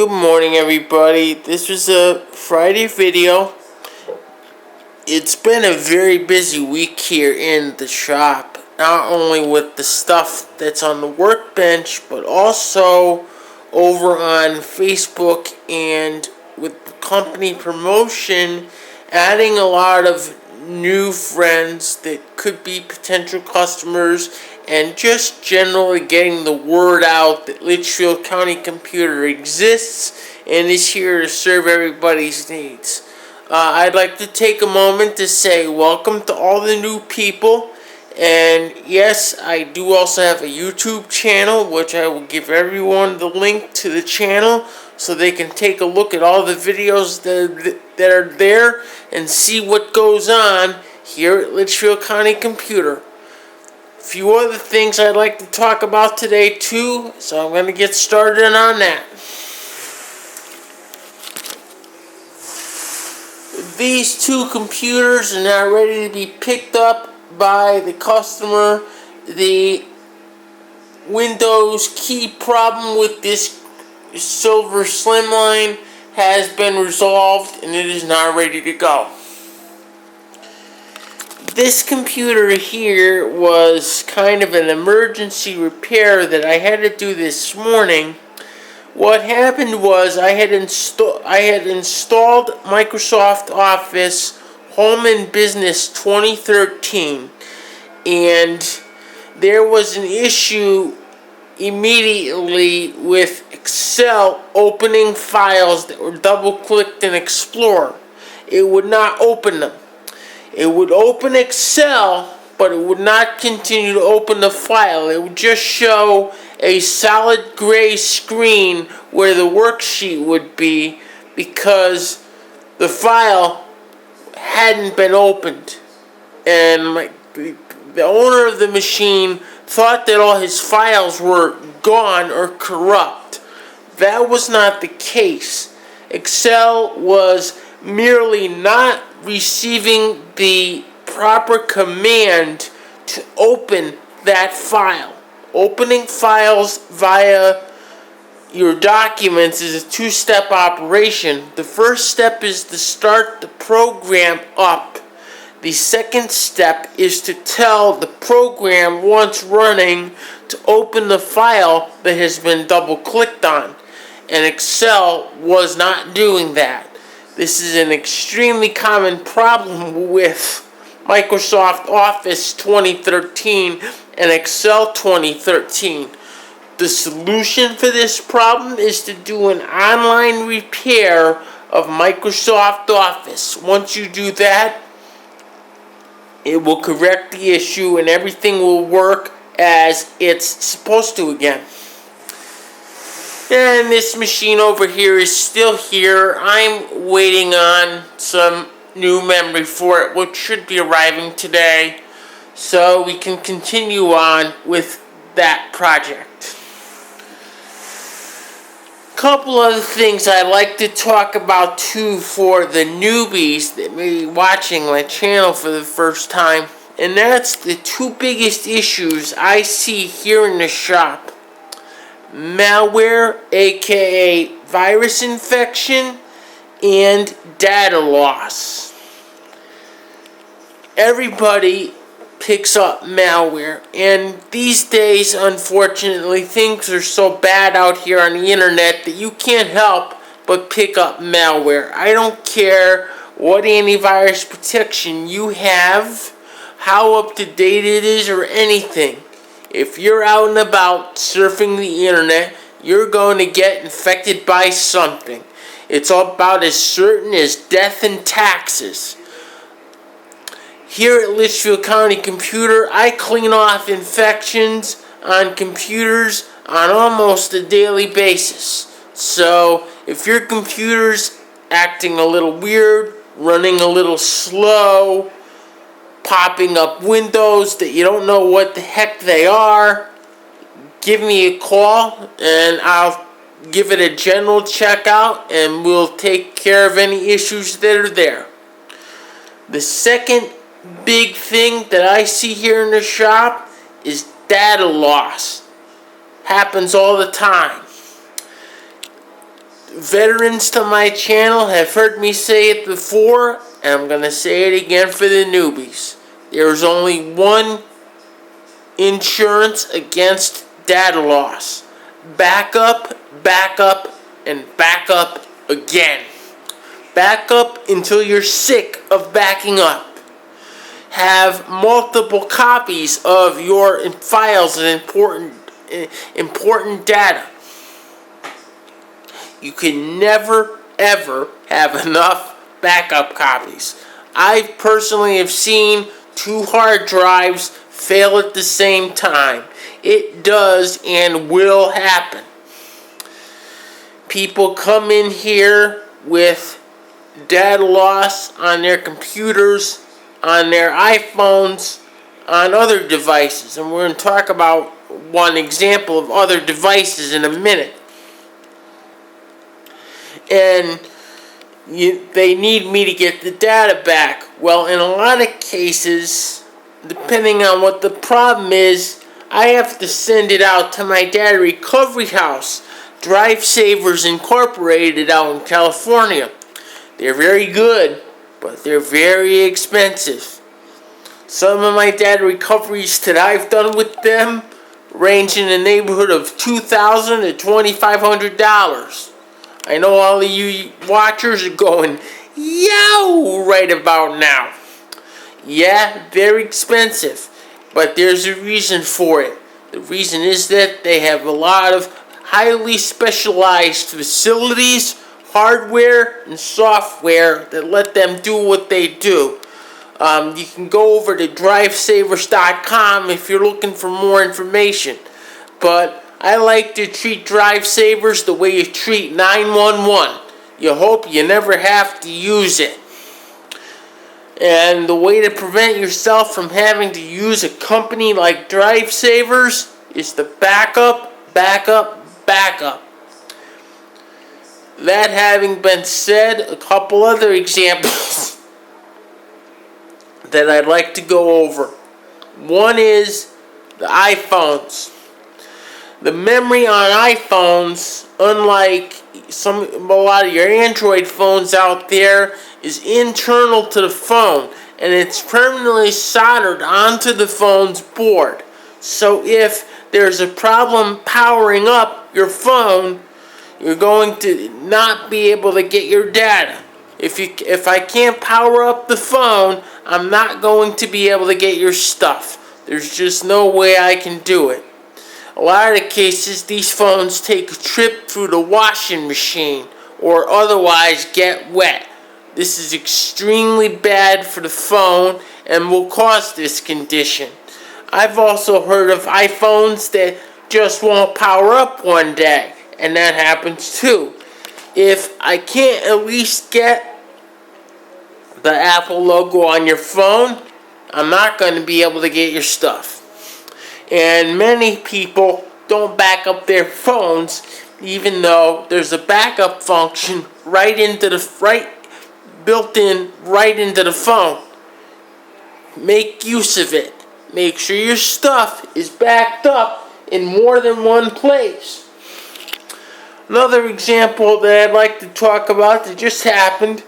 Good morning, everybody. This was a Friday video. It's been a very busy week here in the shop, not only with the stuff that's on the workbench, but also over on Facebook and with the company promotion, adding a lot of new friends that could be potential customers, and just generally getting the word out that Litchfield County Computer exists and is here to serve everybody's needs. I'd like to take a moment to say welcome to all the new people. And yes, I do also have a YouTube channel, which I will give everyone the link to the channel so they can take a look at all the videos that are there and see what goes on here at Litchfield County Computer. A few other things I'd like to talk about today too, so I'm going to get started on that. These two computers are now ready to be picked up by the customer. The Windows key problem with this silver slimline has been resolved and it is now ready to go. This computer here was kind of an emergency repair that I had to do this morning. What happened was I had installed Microsoft Office Home and Business 2013, and there was an issue immediately with Excel opening files that were double-clicked in Explorer. It would not open them. It would open Excel, but it would not continue to open the file. It would just show a solid gray screen where the worksheet would be because the file hadn't been opened. And the owner of the machine thought that all his files were gone or corrupt. That was not the case. Excel was merely not receiving the proper command to open that file. Opening files via your documents is a two-step operation. The first step is to start the program up. The second step is to tell the program once running to open the file that has been double-clicked on. And Excel was not doing that. This is an extremely common problem with Microsoft Office 2013 and Excel 2013. The solution for this problem is to do an online repair of Microsoft Office. Once you do that, it will correct the issue and everything will work as it's supposed to again. And this machine over here is still here. I'm waiting on some new memory for it, which should be arriving today, so we can continue on with that project. Couple other things I'd like to talk about too for the newbies that may be watching my channel for the first time, and that's the two biggest issues I see here in the shop. Malware, aka virus infection, and data loss. Everybody picks up malware, and these days, unfortunately, things are so bad out here on the internet that you can't help but pick up malware. I don't care what antivirus protection you have, how up to date it is, or anything. If you're out and about surfing the internet, you're going to get infected by something. It's about as certain as death and taxes. Here at Litchfield County Computer, I clean off infections on computers on almost a daily basis. So, if your computer's acting a little weird, running a little slow, popping up windows that you don't know what the heck they are, give me a call and I'll give it a general checkout and we'll take care of any issues that are there. The second big thing that I see here in the shop is data loss. Happens all the time. Veterans to my channel have heard me say it before, and I'm going to say it again for the newbies. There's only one insurance against data loss. Backup, backup, and backup again. Back up until you're sick of backing up. Have multiple copies of your files and important data. You can never, ever have enough backup copies. I personally have seen 2 hard drives fail at the same time. It does and will happen. People come in here with data loss on their computers, on their iPhones, on other devices. And we're going to talk about one example of other devices in a minute. And they need me to get the data back. Well, in a lot of cases, depending on what the problem is, I have to send it out to my data recovery house, Drive Savers Incorporated out in California. They're very good, but they're very expensive. Some of my data recoveries that I've done with them range in the neighborhood of $2,000 to $2,500. I know all of you watchers are going, yo, right about now. Yeah, very expensive, but there's a reason for it. The reason is that they have a lot of highly specialized facilities, hardware, and software that let them do what they do. You can go over to drivesavers.com if you're looking for more information. But I like to treat Drive Savers the way you treat 911. You hope you never have to use it. And the way to prevent yourself from having to use a company like Drive Savers is to backup, backup, backup. That having been said, a couple other examples that I'd like to go over. One is the iPhones. The memory on iPhones, unlike a lot of your Android phones out there, is internal to the phone, and it's permanently soldered onto the phone's board. So if there's a problem powering up your phone, you're going to not be able to get your data. If I can't power up the phone, I'm not going to be able to get your stuff. There's just no way I can do it. A lot of the cases, these phones take a trip through the washing machine or otherwise get wet. This is extremely bad for the phone and will cause this condition. I've also heard of iPhones that just won't power up one day, and that happens too. If I can't at least get the Apple logo on your phone, I'm not going to be able to get your stuff. And many people don't back up their phones, even though there's a backup function built in right into the phone. Make use of it. Make sure your stuff is backed up in more than one place. Another example that I'd like to talk about that just happened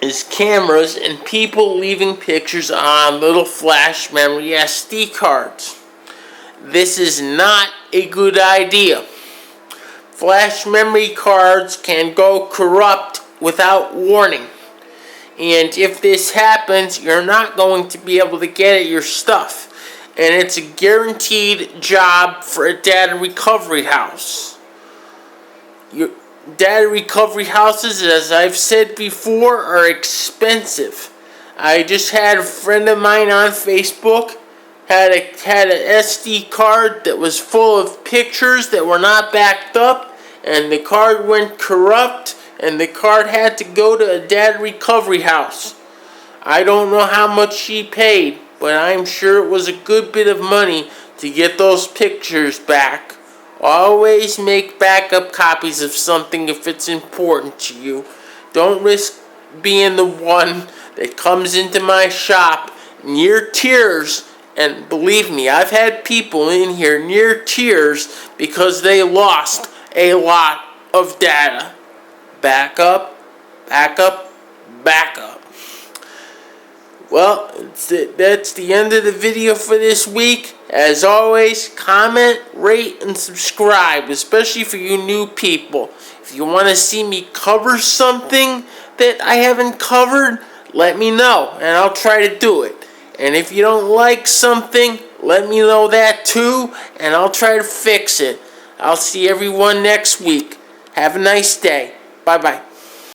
is cameras and people leaving pictures on little flash memory SD cards. This is not a good idea. Flash memory cards can go corrupt without warning. And if this happens, you're not going to be able to get at your stuff. And it's a guaranteed job for a data recovery house. Your data recovery houses, as I've said before, are expensive. I just had a friend of mine on Facebook had an SD card that was full of pictures that were not backed up, and the card went corrupt, and the card had to go to a data recovery house. I don't know how much she paid, but I'm sure it was a good bit of money to get those pictures back. Always make backup copies of something if it's important to you. Don't risk being the one that comes into my shop near tears. And believe me, I've had people in here near tears because they lost a lot of data. Backup, backup, backup. Well, that's the end of the video for this week. As always, comment, rate, and subscribe, especially for you new people. If you want to see me cover something that I haven't covered, let me know, and I'll try to do it. And if you don't like something, let me know that too, and I'll try to fix it. I'll see everyone next week. Have a nice day. Bye-bye.